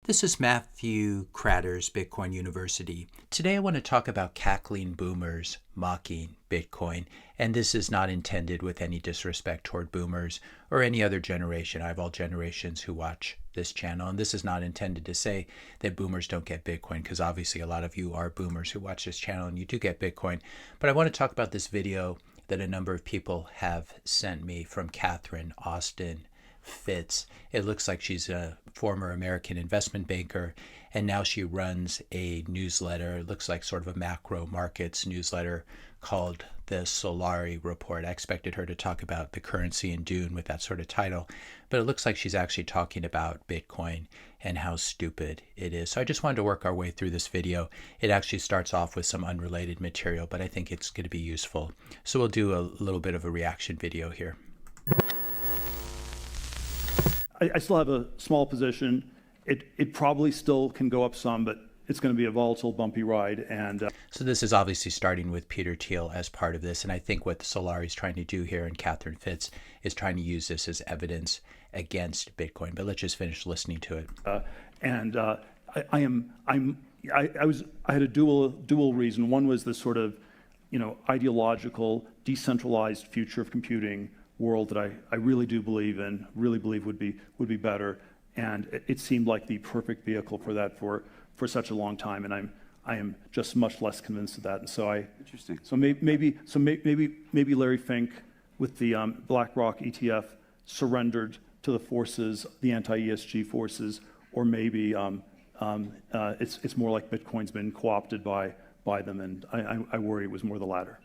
This is Matthew Kratter's Bitcoin University. Today I want to talk about cackling boomers mocking Bitcoin, and this is not intended with any disrespect toward boomers or any other generation. I have all generations who watch this channel, and this is not intended to say that boomers don't get Bitcoin, because obviously a lot of you are boomers who watch this channel and you do get Bitcoin. But I want to talk about this video that a number of people have sent me from Catherine Austin Fitz. It looks like she's a former American investment banker, and now she runs a newsletter. It looks like sort of a macro markets newsletter called the Solari Report. I expected her to talk about the currency in Dune with that sort of title, but it looks like she's actually talking about Bitcoin and how stupid it is. So I just wanted to work our way through this video. It actually starts off with some unrelated material, but I think it's going to be useful. So we'll do a little bit of a reaction video here. I still have a small position. It probably still can go up some, but it's going to be a volatile, bumpy ride. And so this is obviously starting with Peter Thiel as part of this. And I think what Solari is trying to do here, and Catherine Fitz is trying to use this as evidence against Bitcoin. But let's just finish listening to it. I had a dual reason. One was this sort of, ideological, decentralized future of computing world that I really do believe in, really believe would be better, and it seemed like the perfect vehicle for that for such a long time, and I am just much less convinced of that. And so Interesting. So maybe Larry Fink with the BlackRock ETF surrendered to the forces, the anti-ESG forces, or maybe it's more like Bitcoin's been co-opted by them, and I worry it was more the latter.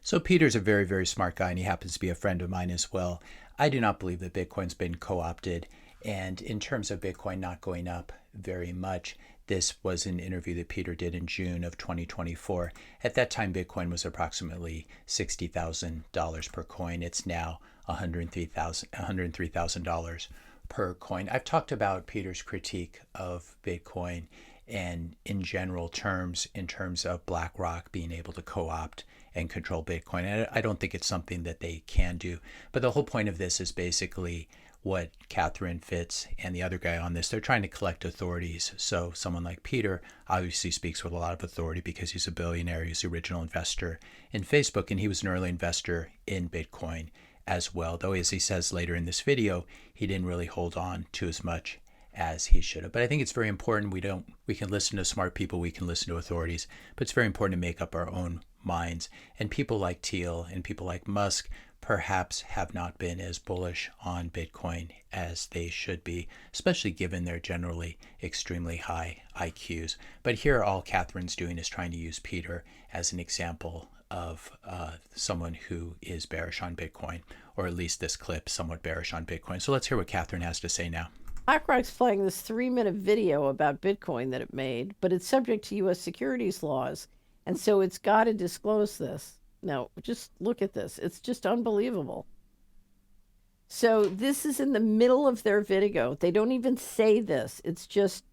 So Peter's a very, very smart guy, and he happens to be a friend of mine as well. I do not believe that Bitcoin's been co-opted. And in terms of Bitcoin not going up very much, this was an interview that Peter did in June of 2024. At that time, Bitcoin was approximately $60,000 per coin. It's now $103,000 per coin. I've talked about Peter's critique of Bitcoin and in general terms, in terms of BlackRock being able to co-opt and control Bitcoin. And I don't think it's something that they can do. But the whole point of this is basically what Catherine Fitz and the other guy on this, they're trying to collect authorities. So someone like Peter obviously speaks with a lot of authority because he's a billionaire. He's the original investor in Facebook, and he was an early investor in Bitcoin as well. Though, as he says later in this video, he didn't really hold on to as much as he should have. But I think it's very important. We can listen to smart people, we can listen to authorities, but it's very important to make up our own minds. And people like Thiel and people like Musk perhaps have not been as bullish on Bitcoin as they should be, especially given their generally extremely high IQs. But here all Catherine's doing is trying to use Peter as an example of someone who is bearish on Bitcoin, or at least this clip somewhat bearish on Bitcoin. So let's hear what Catherine has to say now. BlackRock's playing this 3-minute video about Bitcoin that it made, but it's subject to U.S. securities laws, and so it's got to disclose this. Now, just look at this. It's just unbelievable. So this is in the middle of their video. They don't even say this. It's just,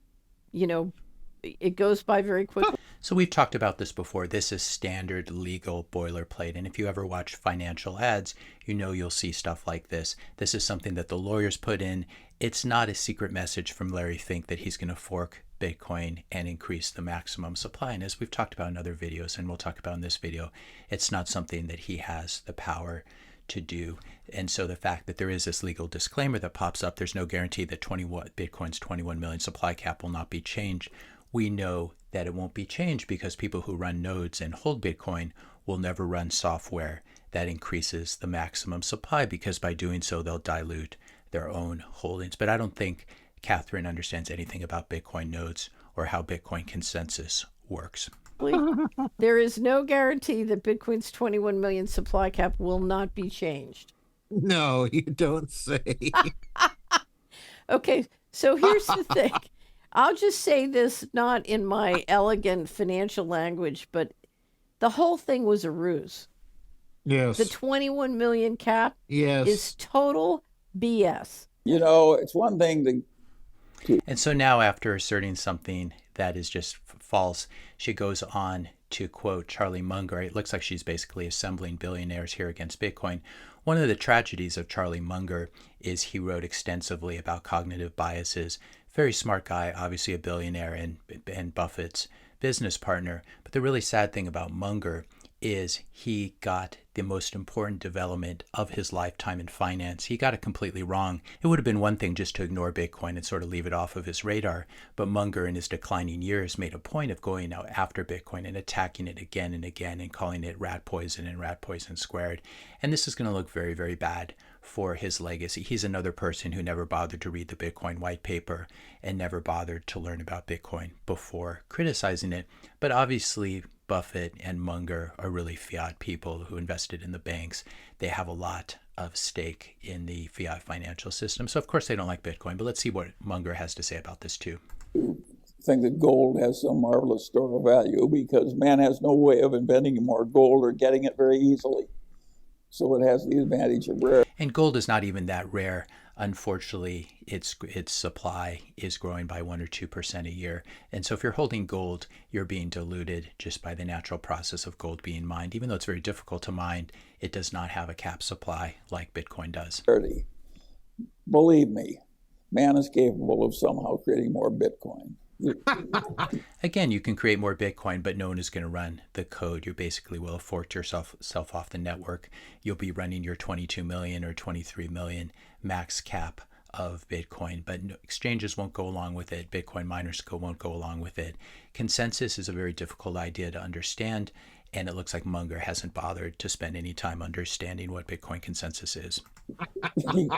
it goes by very quickly. So we've talked about this before. This is standard legal boilerplate. And if you ever watch financial ads, you'll see stuff like this. This is something that the lawyers put in. It's not a secret message from Larry Fink that he's going to fork Bitcoin and increase the maximum supply. And as we've talked about in other videos, and we'll talk about in this video, it's not something that he has the power to do. And so the fact that there is this legal disclaimer that pops up, there's no guarantee that Bitcoin's 21 million supply cap will not be changed. We know that it won't be changed because people who run nodes and hold Bitcoin will never run software that increases the maximum supply, because by doing so, they'll dilute their own holdings. But I don't think Catherine understands anything about Bitcoin nodes or how Bitcoin consensus works. There is no guarantee that Bitcoin's 21 million supply cap will not be changed. No, you don't say. Okay, so here's the thing. I'll just say this not in my elegant financial language, but the whole thing was a ruse. Yes. The 21 million cap is total BS. It's one thing to... And so now, after asserting something that is just false, she goes on to quote Charlie Munger. It looks like she's basically assembling billionaires here against Bitcoin. One of the tragedies of Charlie Munger is he wrote extensively about cognitive biases, Very smart guy, obviously a billionaire and Buffett's business partner. But the really sad thing about Munger is he got the most important development of his lifetime in finance. He got it completely wrong. It would have been one thing just to ignore Bitcoin and sort of leave it off of his radar. But Munger, in his declining years, made a point of going out after Bitcoin and attacking it again and again and calling it rat poison and rat poison squared. And this is going to look very, very bad for his legacy. He's another person who never bothered to read the Bitcoin white paper and never bothered to learn about Bitcoin before criticizing it. But obviously, Buffett and Munger are really fiat people who invested in the banks. They have a lot of stake in the fiat financial system. So of course they don't like Bitcoin, but let's see what Munger has to say about this too. Think that gold has some marvelous store of value because man has no way of inventing more gold or getting it very easily. So it has the advantage of rare. And gold is not even that rare. Unfortunately, its supply is growing by 1 or 2% a year. And so if you're holding gold, you're being diluted just by the natural process of gold being mined. Even though it's very difficult to mine, it does not have a cap supply like Bitcoin does. Believe me, man is capable of somehow creating more Bitcoin. Again, you can create more Bitcoin, but no one is going to run the code. You basically will have forked yourself off the network. You'll be running your 22 million or 23 million max cap of Bitcoin, but exchanges won't go along with it. Bitcoin miners won't go along with it. Consensus is a very difficult idea to understand, and it looks like Munger hasn't bothered to spend any time understanding what Bitcoin consensus is.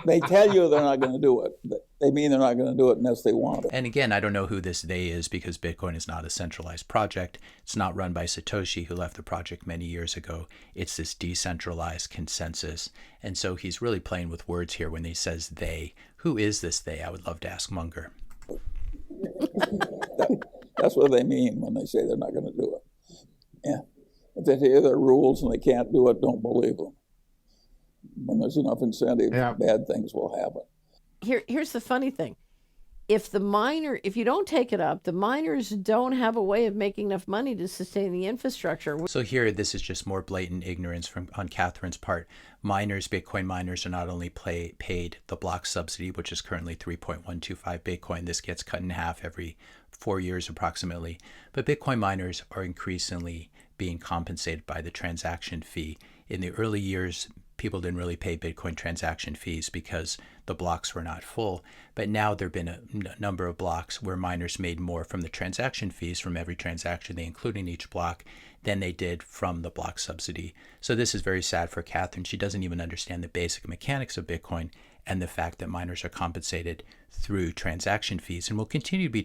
They tell you they're not going to do it. They mean they're not going to do it unless they want it. And again, I don't know who this they is because Bitcoin is not a centralized project. It's not run by Satoshi, who left the project many years ago. It's this decentralized consensus. And so he's really playing with words here when he says they. Who is this they? I would love to ask Munger. That's what they mean when they say they're not going to do it. Yeah. If they hear their rules and they can't do it, don't believe them. When there's enough incentive, bad things will happen. Here's the funny thing. If you don't take it up, the miners don't have a way of making enough money to sustain the infrastructure. So here, this is just more blatant ignorance on Catherine's part. Bitcoin miners are not only paid the block subsidy, which is currently 3.125 Bitcoin. This gets cut in half every 4 years approximately. But Bitcoin miners are increasingly being compensated by the transaction fee. In the early years, people didn't really pay Bitcoin transaction fees because the blocks were not full. But now there have been a number of blocks where miners made more from the transaction fees from every transaction they include in each block than they did from the block subsidy. So this is very sad for Catherine. She doesn't even understand the basic mechanics of Bitcoin and the fact that miners are compensated through transaction fees and will continue to be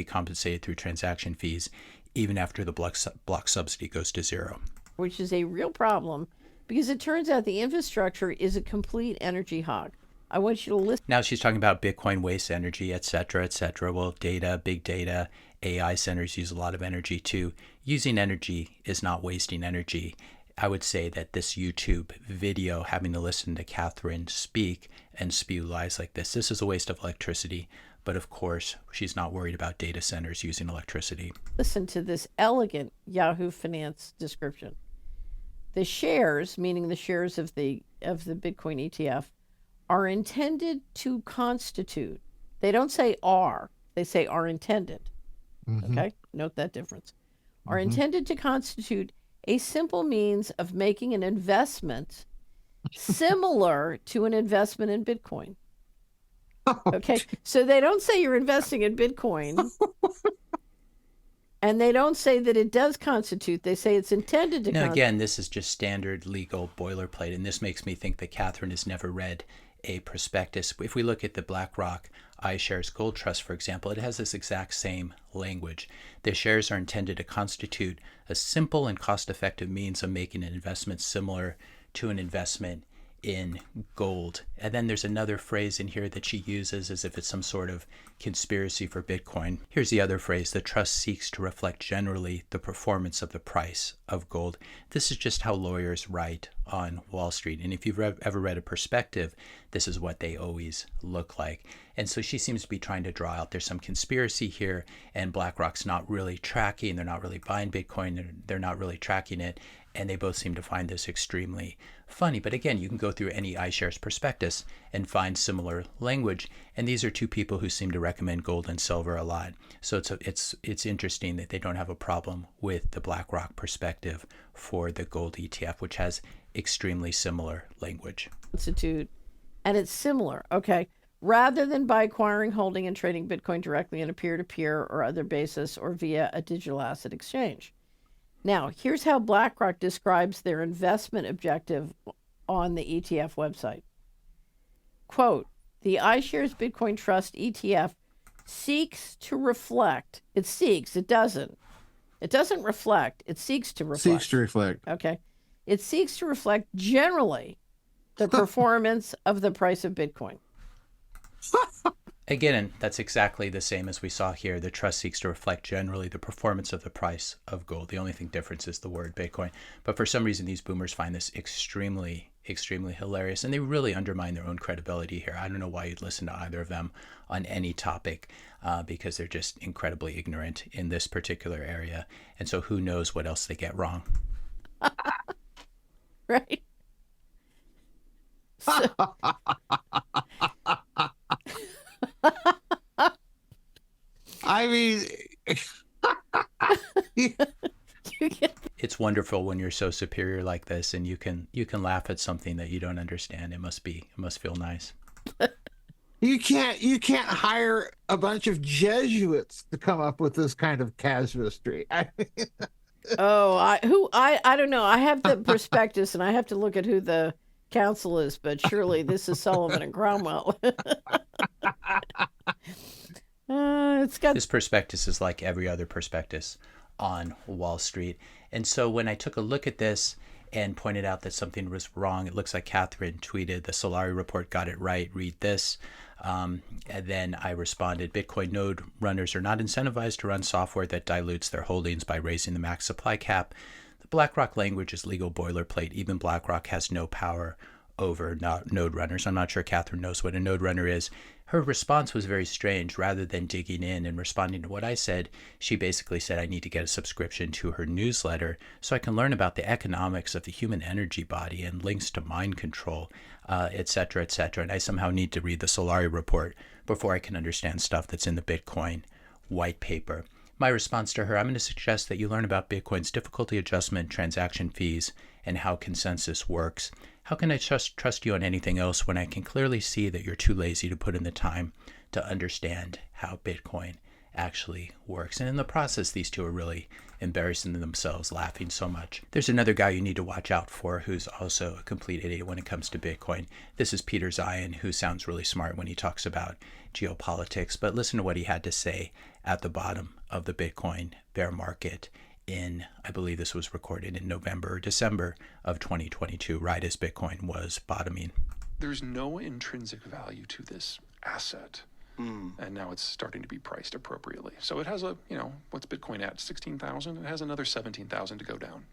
compensated through transaction fees even after the block subsidy goes to zero. Which is a real problem because it turns out the infrastructure is a complete energy hog. I want you to listen. Now she's talking about Bitcoin waste energy, et cetera, et cetera. Well, data, big data, AI centers use a lot of energy too. Using energy is not wasting energy. I would say that this YouTube video, having to listen to Catherine speak and spew lies like this is a waste of electricity. But of course, she's not worried about data centers using electricity. Listen to this elegant Yahoo Finance description. The shares, meaning the shares of the Bitcoin ETF, are intended to constitute. They don't say are, they say are intended. Okay? Note that difference. Are intended to constitute a simple means of making an investment similar to an investment in Bitcoin. Okay, so they don't say you're investing in Bitcoin, and they don't say that it does constitute. They say it's intended to constitute. Again, this is just standard legal boilerplate, and this makes me think that Catherine has never read a prospectus. If we look at the BlackRock iShares Gold Trust, for example, it has this exact same language. The shares are intended to constitute a simple and cost-effective means of making an investment similar to an investment in gold. And then there's another phrase in here that she uses as if it's some sort of conspiracy for Bitcoin. Here's the other phrase: the trust seeks to reflect generally the performance of the price of gold. This is just how lawyers write on Wall Street. And if you've ever read a perspective, this is what they always look like. And so she seems to be trying to draw out there's some conspiracy here, and BlackRock's not really tracking, they're not really buying Bitcoin, they're not really tracking it. and they both seem to find this extremely funny. But again, you can go through any iShares prospectus and find similar language. And these are two people who seem to recommend gold and silver a lot. So it's interesting that they don't have a problem with the BlackRock perspective for the gold ETF, which has extremely similar language. Institute, and it's similar. Okay. Rather than by acquiring, holding, and trading Bitcoin directly on a peer-to-peer or other basis or via a digital asset exchange. Now, here's how BlackRock describes their investment objective on the ETF website. Quote, the iShares Bitcoin Trust ETF seeks to reflect. It seeks, it doesn't. It doesn't reflect, it seeks to reflect. Seeks to reflect. Okay. It seeks to reflect generally the performance of the price of Bitcoin. Again, that's exactly the same as we saw here. The trust seeks to reflect generally the performance of the price of gold. The only thing difference is the word Bitcoin. But for some reason, these boomers find this extremely hilarious, and they really undermine their own credibility here. I don't know why you'd listen to either of them on any topic, because they're just incredibly ignorant in this particular area. And so who knows what else they get wrong. Right? So, I mean, it's wonderful when you're so superior like this, and you can laugh at something that you don't understand. It must feel nice. you can't hire a bunch of Jesuits to come up with this kind of casuistry. I mean, I don't know. I have the prospectus, and I have to look at who the counsel is, but surely this is Sullivan and Cromwell. It's got this prospectus is like every other prospectus on Wall Street. And so when I took a look at this and pointed out that something was wrong, it looks like Catherine tweeted, the Solari Report got it right, read this. And then I responded, Bitcoin node runners are not incentivized to run software that dilutes their holdings by raising the max supply cap. The BlackRock language is legal boilerplate. Even BlackRock has no power over node runners. I'm not sure Catherine knows what a node runner is. Her response was very strange. Rather than digging in and responding to what I said, she basically said I need to get a subscription to her newsletter so I can learn about the economics of the human energy body and links to mind control, et cetera, et cetera. And I somehow need to read the Solari Report before I can understand stuff that's in the Bitcoin white paper. My response to her, I'm going to suggest that you learn about Bitcoin's difficulty adjustment, transaction fees, and how consensus works. How can I trust you on anything else when I can clearly see that you're too lazy to put in the time to understand how Bitcoin actually works? And in the process, these two are really embarrassing themselves, laughing so much. There's another guy you need to watch out for who's also a complete idiot when it comes to Bitcoin. This is Peter Zeihan, who sounds really smart when he talks about geopolitics, but listen to what he had to say at the bottom of the Bitcoin bear market in, I believe this was recorded in November or December of 2022, right as Bitcoin was bottoming. There's no intrinsic value to this asset. And now it's starting to be priced appropriately. So it has what's Bitcoin at? 16,000? It has another 17,000 to go down.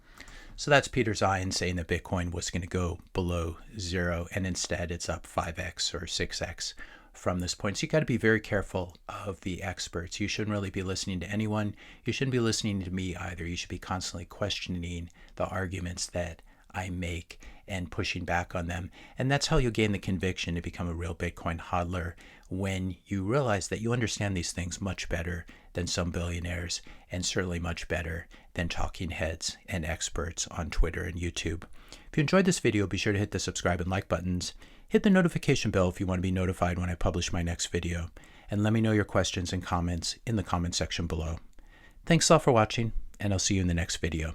So that's Peter Zeihan saying that Bitcoin was going to go below zero, and instead it's up 5x or 6x from this point. So you got to be very careful of the experts. You shouldn't really be listening to anyone. You shouldn't be listening to me either. You should be constantly questioning the arguments that I make and pushing back on them. And that's how you'll gain the conviction to become a real Bitcoin hodler, when you realize that you understand these things much better than some billionaires, and certainly much better than talking heads and experts on Twitter and YouTube. If you enjoyed this video, be sure to hit the subscribe and like buttons. Hit the notification bell if you want to be notified when I publish my next video. And let me know your questions and comments in the comment section below. Thanks a lot for watching, and I'll see you in the next video.